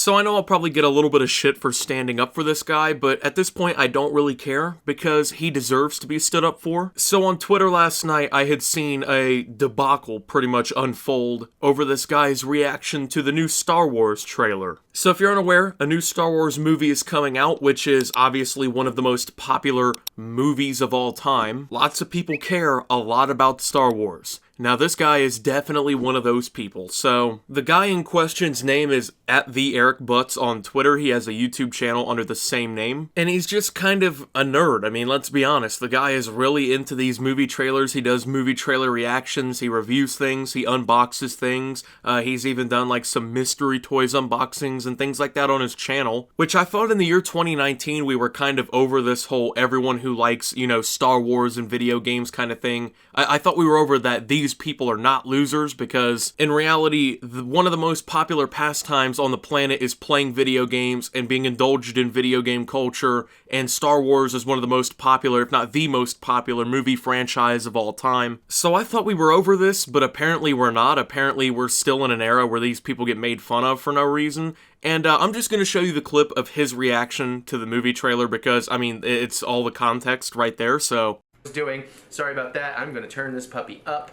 So I know I'll probably get a little bit of shit for standing up for this guy, but at this point I don't really care, because he deserves to be stood up for. So on Twitter last night, I had seen a debacle pretty much unfold over this guy's reaction to the new Star Wars trailer. So if you're unaware, a new Star Wars movie is coming out, which is obviously one of the most popular movies of all time. Lots of people care a lot about Star Wars. Now, this guy is definitely one of those people. So, the guy in question's name is @TheEricButts on Twitter. He has a YouTube channel under the same name. And he's just kind of a nerd. I mean, let's be honest. The guy is really into these movie trailers. He does movie trailer reactions. He reviews things. He unboxes things. He's even done, like, some mystery toys unboxings and things like that on his channel. Which I thought in the year 2019 we were kind of over this whole everyone who likes, you know, Star Wars and video games kind of thing. I thought we were over that these people are not losers, because in reality, one of the most popular pastimes on the planet is playing video games and being indulged in video game culture, and Star Wars is one of the most popular, if not the most popular, movie franchise of all time. So I thought we were over this, but apparently we're not. Apparently we're still in an era where these people get made fun of for no reason. And I'm just going to show you the clip of his reaction to the movie trailer, because, I mean, it's all the context right there, so... Doing. Sorry about that. I'm gonna turn this puppy up.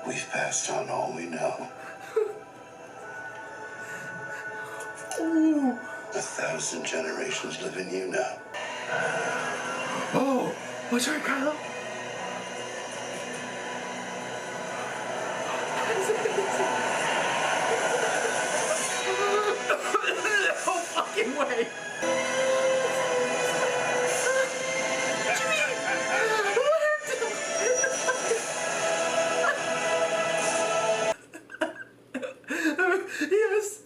We've passed on all we know. Ooh. 1,000 generations live in you now. Oh, what's right, Kylo? No fucking way. Yes.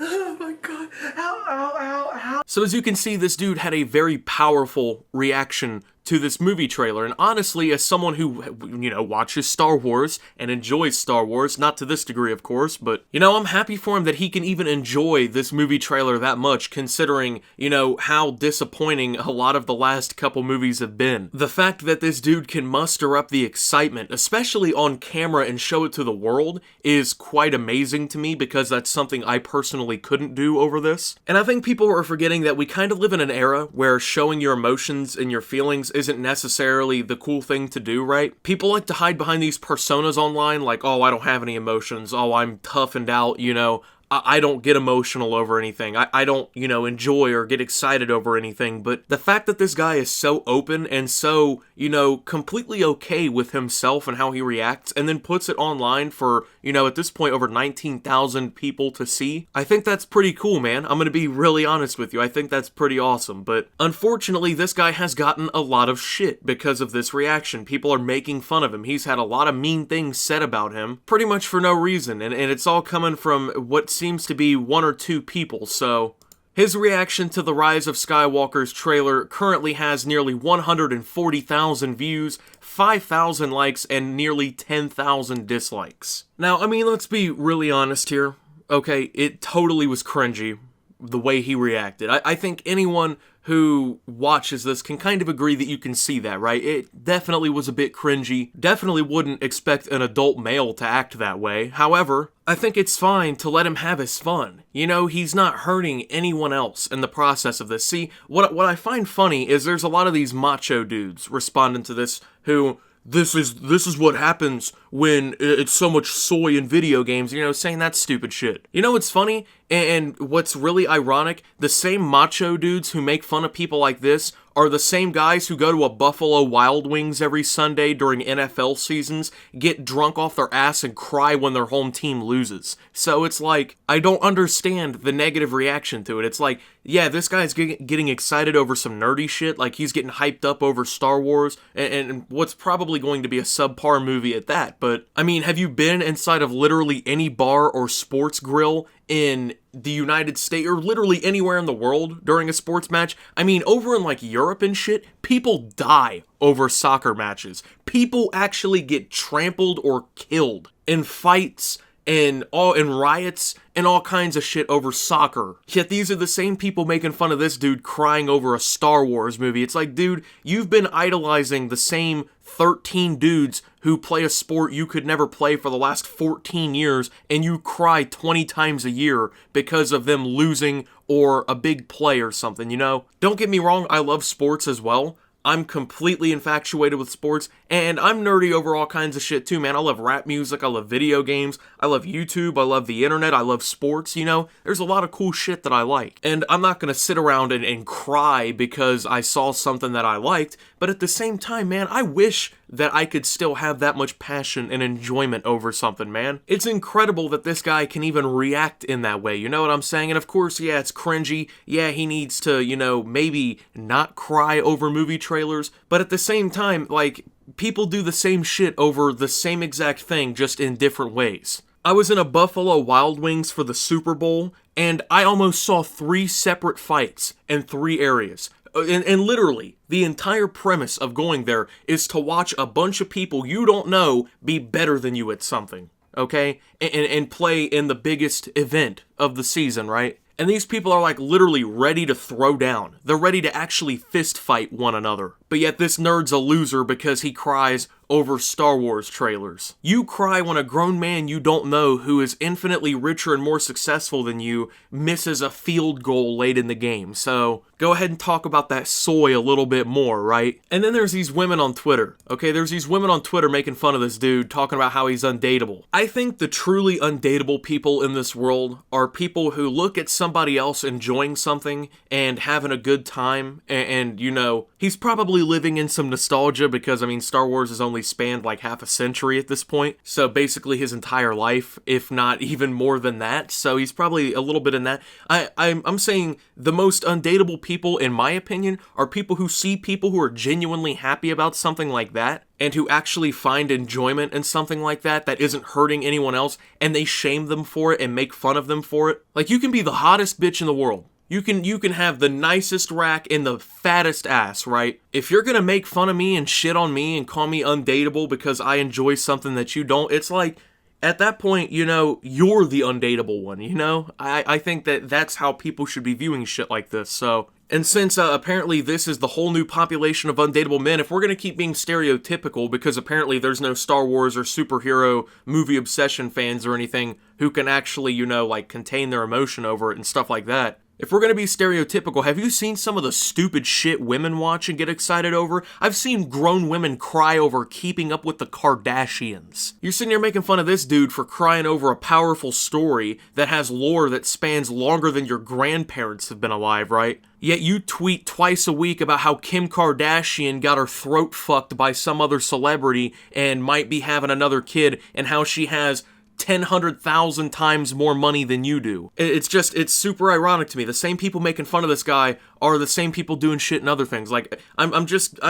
Oh my god. Ow, ow, ow, ow. So as you can see, this dude had a very powerful reaction to this movie trailer, and honestly, as someone who, you know, watches Star Wars and enjoys Star Wars, not to this degree of course, but, you know, I'm happy for him that he can even enjoy this movie trailer that much, considering, you know, how disappointing a lot of the last couple movies have been. The fact that this dude can muster up the excitement, especially on camera, and show it to the world is quite amazing to me, because that's something I personally couldn't do over this. And I think people are forgetting that we kind of live in an era where showing your emotions and your feelings isn't necessarily the cool thing to do, right? People like to hide behind these personas online, like, oh, I don't have any emotions, oh, I'm toughened out, you know, I don't get emotional over anything. I don't, you know, enjoy or get excited over anything. But the fact that this guy is so open and so, you know, completely okay with himself and how he reacts, and then puts it online for, you know, at this point over 19,000 people to see, I think that's pretty cool, man. I'm gonna be really honest with you. I think that's pretty awesome. But unfortunately, this guy has gotten a lot of shit because of this reaction. People are making fun of him. He's had a lot of mean things said about him, pretty much for no reason. And it's all coming from what seems to be one or two people, so... His reaction to the Rise of Skywalker's trailer currently has nearly 140,000 views, 5,000 likes, and nearly 10,000 dislikes. Now, I mean, let's be really honest here. Okay, it totally was cringy, the way he reacted. I think anyone who watches this can kind of agree that you can see that, right? It definitely was a bit cringy. Definitely wouldn't expect an adult male to act that way. However, I think it's fine to let him have his fun. You know, he's not hurting anyone else in the process of this. See, what I find funny is there's a lot of these macho dudes responding to this who... This is what happens when it's so much soy in video games, you know, saying that stupid shit. You know what's funny? And what's really ironic? The same macho dudes who make fun of people like this are the same guys who go to a Buffalo Wild Wings every Sunday during NFL seasons, get drunk off their ass, and cry when their home team loses. So it's like, I don't understand the negative reaction to it. It's like, yeah, this guy's getting excited over some nerdy shit, like he's getting hyped up over Star Wars, and what's probably going to be a subpar movie at that. But, I mean, have you been inside of literally any bar or sports grill in the United States, or literally anywhere in the world during a sports match? I mean, over in like Europe and shit, people die over soccer matches. People actually get trampled or killed in fights and riots and all kinds of shit over soccer. Yet these are the same people making fun of this dude crying over a Star Wars movie. It's like, dude, you've been idolizing the same 13 dudes who play a sport you could never play for the last 14 years, and you cry 20 times a year because of them losing or a big play or something, you know? Don't get me wrong, I love sports as well. I'm completely infatuated with sports, and I'm nerdy over all kinds of shit too, man. I love rap music, I love video games, I love YouTube, I love the internet, I love sports, you know? There's a lot of cool shit that I like. And I'm not gonna sit around and cry because I saw something that I liked, but at the same time, man, I wish that I could still have that much passion and enjoyment over something, man. It's incredible that this guy can even react in that way, you know what I'm saying? And of course, yeah, it's cringy. Yeah, he needs to, you know, maybe not cry over movie trailers, but at the same time, like, people do the same shit over the same exact thing, just in different ways. I was in a Buffalo Wild Wings for the Super Bowl, and I almost saw 3 separate fights in 3 areas. And literally, the entire premise of going there is to watch a bunch of people you don't know be better than you at something, okay? And play in the biggest event of the season, right? And these people are like literally ready to throw down. They're ready to actually fist fight one another. But yet this nerd's a loser because he cries over Star Wars trailers. You cry when a grown man you don't know who is infinitely richer and more successful than you misses a field goal late in the game. So go ahead and talk about that soy a little bit more, right? And then there's these women on Twitter, okay? There's these women on Twitter making fun of this dude, talking about how he's undateable. I think the truly undateable people in this world are people who look at somebody else enjoying something and having a good time, and you know, he's probably living in some nostalgia because, I mean, Star Wars has only spanned like half a century at this point, so basically his entire life, if not even more than that, so he's probably a little bit in that. I'm saying the most undateable people, in my opinion, are people who see people who are genuinely happy about something like that, and who actually find enjoyment in something like that that isn't hurting anyone else, and they shame them for it and make fun of them for it. Like, you can be the hottest bitch in the world. You can have the nicest rack and the fattest ass, right? If you're gonna make fun of me and shit on me and call me undateable because I enjoy something that you don't, it's like, at that point, you know, you're the undateable one, you know? I think that that's how people should be viewing shit like this, so. And since apparently this is the whole new population of undateable men, if we're gonna keep being stereotypical, because apparently there's no Star Wars or superhero movie obsession fans or anything who can actually, you know, like, contain their emotion over it and stuff like that. If we're gonna be stereotypical, have you seen some of the stupid shit women watch and get excited over? I've seen grown women cry over Keeping Up with the Kardashians. You're sitting here making fun of this dude for crying over a powerful story that has lore that spans longer than your grandparents have been alive, right? Yet you tweet twice a week about how Kim Kardashian got her throat fucked by some other celebrity and might be having another kid, and how she has 100,000 times more money than you do. It's super ironic to me. The same people making fun of this guy are the same people doing shit and other things. Like, I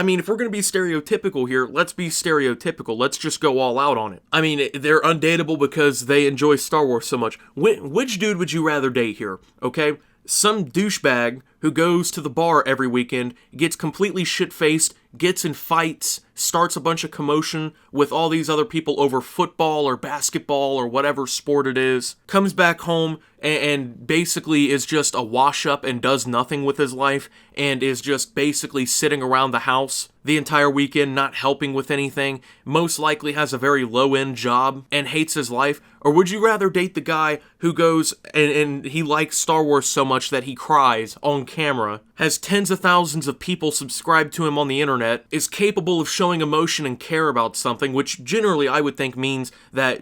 mean, if we're gonna be stereotypical here, let's be stereotypical. Let's just go all out on it. I mean, they're undateable because they enjoy Star Wars so much. Which dude would you rather date here, okay? Some douchebag who goes to the bar every weekend, gets completely shit-faced, gets in fights, starts a bunch of commotion with all these other people over football or basketball or whatever sport it is, comes back home and basically is just a wash-up and does nothing with his life and is just basically sitting around the house the entire weekend, not helping with anything, most likely has a very low-end job and hates his life? Or would you rather date the guy who goes and he likes Star Wars so much that he cries on camera, has tens of thousands of people subscribed to him on the internet, is capable of showing emotion and care about something, which generally I would think means that,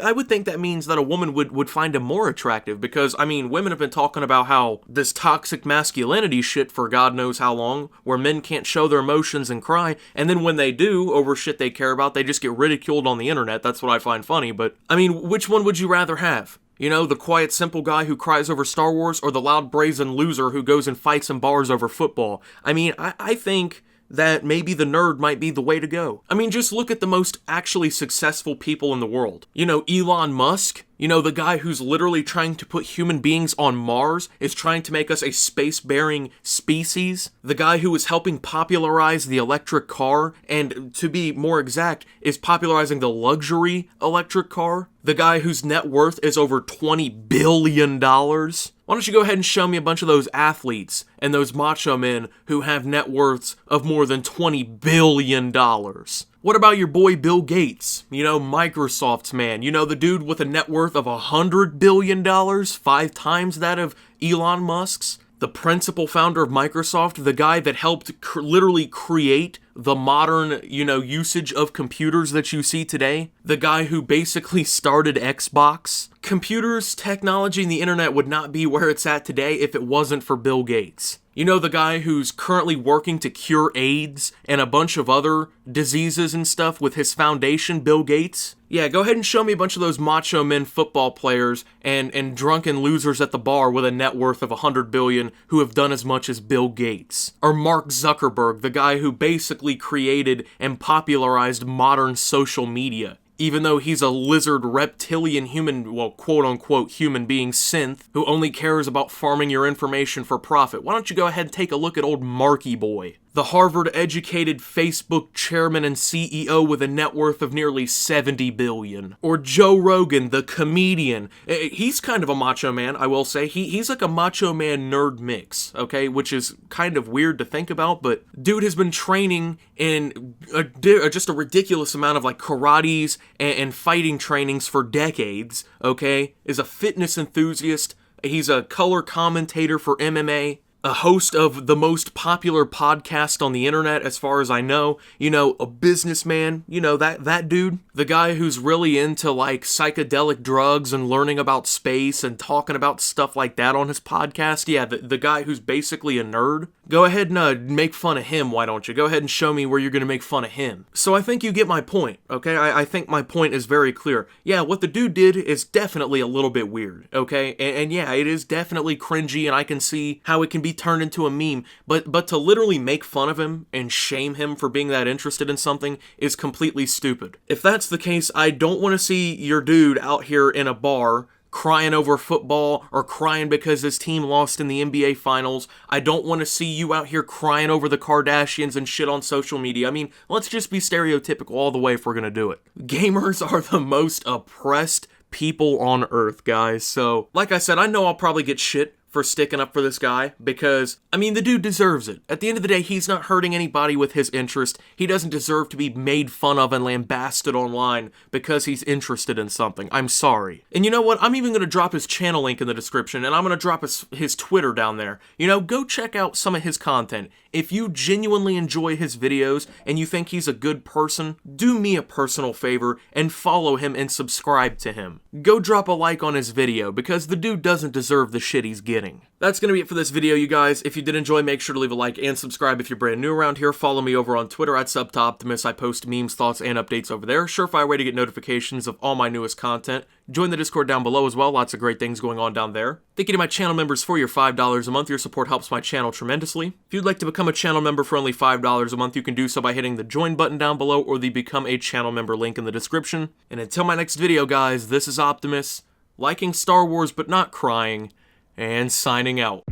I would think that means that a woman would find him more attractive, because, I mean, women have been talking about how this toxic masculinity shit for God knows how long, where men can't show their emotions and cry, and then when they do, over shit they care about, they just get ridiculed on the internet. That's what I find funny, but, I mean, which one would you rather have? You know, the quiet, simple guy who cries over Star Wars, or the loud, brazen loser who goes and fights in bars over football? I mean, I think that maybe the nerd might be the way to go. I mean, just look at the most actually successful people in the world. You know, Elon Musk, You know, the guy who's literally trying to put human beings on Mars is trying to make us a space-bearing species. The guy who is helping popularize the electric car, and to be more exact, is popularizing the luxury electric car. The guy whose net worth is over $20 billion. Why don't you go ahead and show me a bunch of those athletes and those macho men who have net worths of more than $20 billion? What about your boy Bill Gates? You know, Microsoft's man. You know, the dude with a net worth of $100 billion, 5 times that of Elon Musk's? The principal founder of Microsoft, the guy that helped literally create the modern, usage of computers that you see today. The guy who basically started Xbox. Computers, technology, and the internet would not be where it's at today if it wasn't for Bill Gates. You know, the guy who's currently working to cure AIDS and a bunch of other diseases and stuff with his foundation, Bill Gates? Yeah, go ahead and show me a bunch of those macho men football players and drunken losers at the bar with a net worth of $100 billion who have done as much as Bill Gates. Or Mark Zuckerberg, the guy who basically created and popularized modern social media. Even though he's a lizard reptilian human, well, quote-unquote human being synth who only cares about farming your information for profit. Why don't you go ahead and take a look at old Marky Boy, the Harvard-educated Facebook chairman and CEO with a net worth of nearly $70 billion. Or Joe Rogan, the comedian. He's kind of a macho man, I will say. He's like a macho man nerd mix, okay? Which is kind of weird to think about, but dude has been training in just a ridiculous amount of like karates and fighting trainings for decades, okay? Is a fitness enthusiast. He's a color commentator for MMA. A host of the most popular podcast on the internet, as far as I know. You know, a businessman. You know, that dude. The guy who's really into, like, psychedelic drugs and learning about space and talking about stuff like that on his podcast. Yeah, the guy who's basically a nerd. Go ahead and make fun of him, why don't you? Go ahead and show me where you're going to make fun of him. So I think you get my point, okay? I think my point is very clear. Yeah, what the dude did is definitely a little bit weird, okay? And yeah, it is definitely cringy, and I can see how it can be turned into a meme, but to literally make fun of him and shame him for being that interested in something is completely stupid. If that's the case, I don't want to see your dude out here in a bar crying over football or crying because his team lost in the NBA Finals. I don't want to see you out here crying over the Kardashians and shit on social media. I mean, let's just be stereotypical all the way if we're gonna do it. Gamers are the most oppressed people on earth, guys. So, like I said, I know I'll probably get shit for sticking up for this guy because, I mean, the dude deserves it. At the end of the day, he's not hurting anybody with his interest. He doesn't deserve to be made fun of and lambasted online because he's interested in something. I'm sorry. And you know what? I'm even going to drop his channel link in the description, and I'm going to drop his Twitter down there. You know, go check out some of his content. If you genuinely enjoy his videos and you think he's a good person, do me a personal favor and follow him and subscribe to him. Go drop a like on his video because the dude doesn't deserve the shit he's getting. That's going to be it for this video, you guys. If you did enjoy, make sure to leave a like and subscribe if you're brand new around here. Follow me over on Twitter at @SubToOptimus. I post memes, thoughts, and updates over there. Surefire way to get notifications of all my newest content. Join the Discord down below as well. Lots of great things going on down there. Thank you to my channel members for your $5 a month. Your support helps my channel tremendously. If you'd like to become a channel member for only $5 a month, you can do so by hitting the join button down below or the become a channel member link in the description. And until my next video, guys, this is Optimus, liking Star Wars but not crying, and signing out.